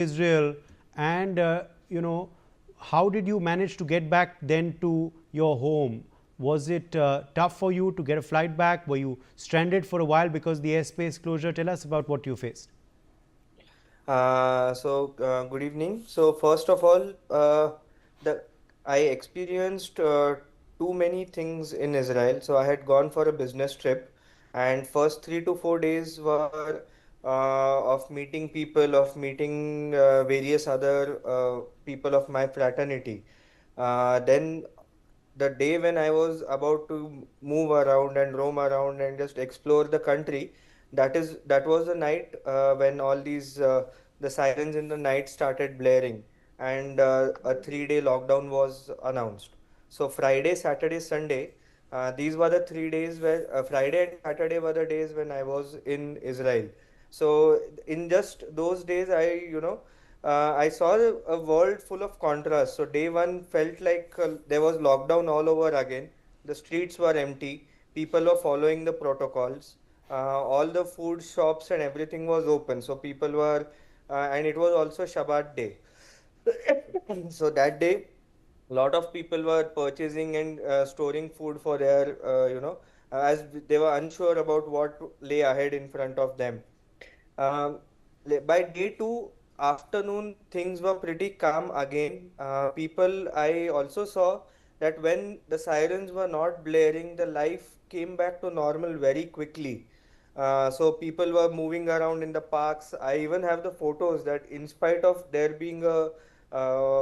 Israel, and how did you manage to get back then to your home? Was it tough for you to get a flight back? Were you stranded for a while because the airspace closure? Tell us about what you faced. Good evening. So first of all, the I experienced too many things in Israel. So I had gone for a business trip, and first 3 to 4 days were of meeting people, of meeting various other people of my fraternity. Then the day when I was about to move around and roam around and just explore the country, that was the night when all these the sirens in the night started blaring, and a 3 day lockdown was announced. So Friday, Saturday, Sunday, these were the 3 days where Friday and Saturday were the days when I was in Israel. So in just those days, I saw a world full of contrast. So day one felt like there was lockdown all over again. The streets were empty. People were following the protocols. All the food shops and everything was open. So people were, and it was also Shabbat day. So that day, a lot of people were purchasing and storing food for their, as they were unsure about what lay ahead in front of them. Um, by day two afternoon, things were pretty calm again. I also saw that when the sirens were not blaring, the life came back to normal very quickly. So people were moving around in the parks. I even have the photos that, in spite of there being a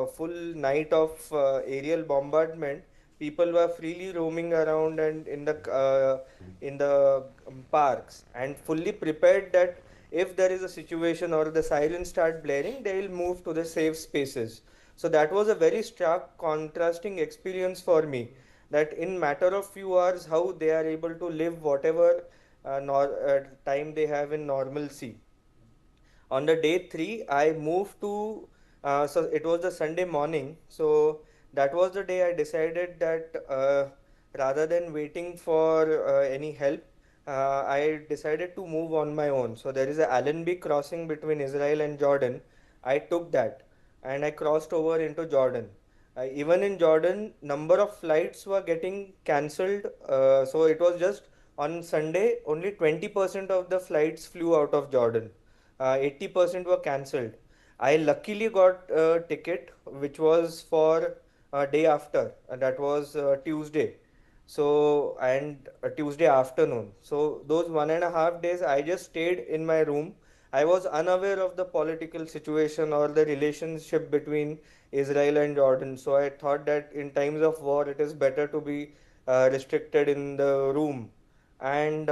full night of aerial bombardment, people were freely roaming around and in the parks, and fully prepared that if there is a situation or the sirens start blaring, they will move to the safe spaces. So that was a very stark contrasting experience for me, that in matter of few hours how they are able to live whatever time they have in normalcy. On the day three, I moved to, so it was the Sunday morning. So that was the day I decided that rather than waiting for any help, I decided to move on my own. So there is a Allenby crossing between Israel and Jordan. I took that and I crossed over into Jordan. Even in Jordan, number of flights were getting cancelled. So it was just on Sunday, only 20% of the flights flew out of Jordan. 80% were cancelled. I luckily got a ticket which was for a day after, and that was Tuesday. So, and Tuesday afternoon. So, those 1.5 days I just stayed in my room. I was unaware of the political situation or the relationship between Israel and Jordan. So, I thought that in times of war, it is better to be restricted in the room. And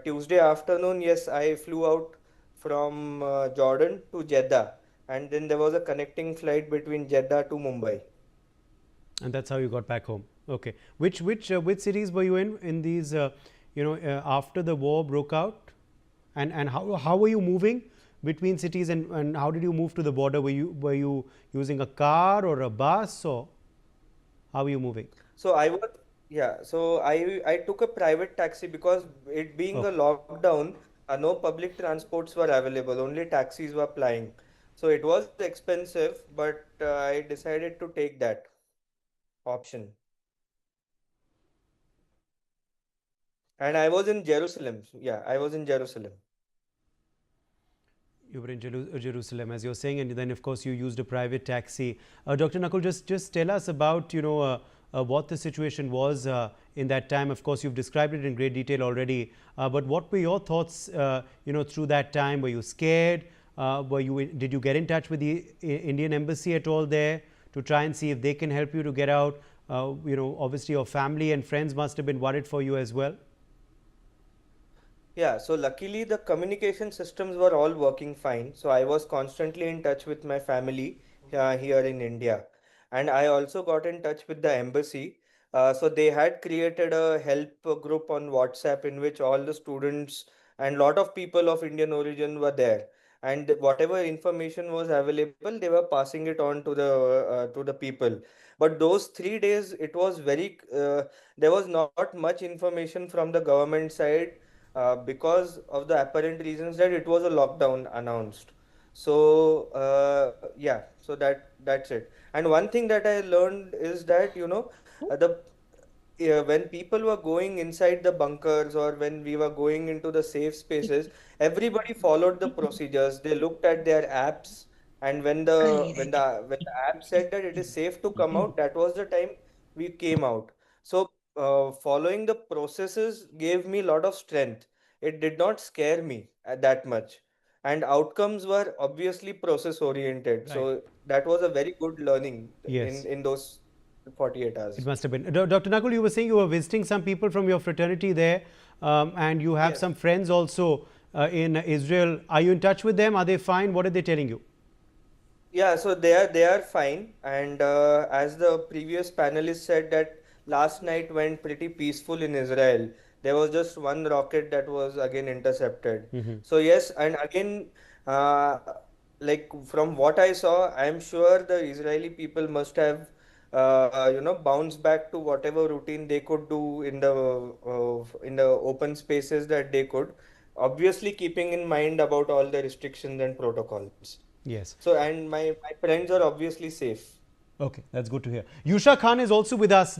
Tuesday afternoon, yes, I flew out from Jordan to Jeddah, and then there was a connecting flight between Jeddah to Mumbai. And that's how you got back home. Okay. Which cities were you in these? After the war broke out, and how were you moving between cities, and how did you move to the border? Were you using a car or a bus, or how were you moving? So I was, yeah, so I took a private taxi because it being a Okay. lockdown, no public transports were available, only taxis were plying. So it was expensive, but I decided to take that option. And I was in Jerusalem. Yeah, I was in Jerusalem. You were in Jerusalem, as you're saying, and then of course you used a private taxi. Dr. Nakul, just tell us about what the situation was in that time. Of course, you've described it in great detail already. But what were your thoughts, through that time? Were you scared? Did you get in touch with the Indian embassy at all there to try and see if they can help you to get out? Obviously your family and friends must have been worried for you as well. Yeah, so luckily the communication systems were all working fine. So I was constantly in touch with my family here in India. And I also got in touch with the embassy. So they had created a help group on WhatsApp in which all the students and lot of people of Indian origin were there. And whatever information was available, they were passing it on to the people. But those 3 days, it was there was not much information from the government side because of the apparent reasons that it was a lockdown announced. So yeah, so that's it. And one thing that I learned is that, the when people were going inside the bunkers, or when we were going into the safe spaces, everybody followed the procedures. They looked at their apps, and when the app said that it is safe to come out, that was the time we came out. So following the processes gave me a lot of strength. It did not scare me that much, and outcomes were obviously process oriented. Right. So that was a very good learning in Yes. in those 48 It hours. must have been. Dr. Nakul, you were saying you were visiting some people from your fraternity there, and you have Yes. some friends also in Israel. Are you in touch with them? Are they fine? What are they telling you? Yeah, so they are fine, and as the previous panelist said that last night went pretty peaceful in Israel. There was just one rocket that was again intercepted. So yes, and again, uh, like from what I saw, I'm sure the Israeli people must have, bounced back to whatever routine they could do in the open spaces that they could, obviously keeping in mind about all the restrictions and protocols. Yes. So, and my friends are obviously safe. Okay, that's good to hear. Yusha Khan is also with us now.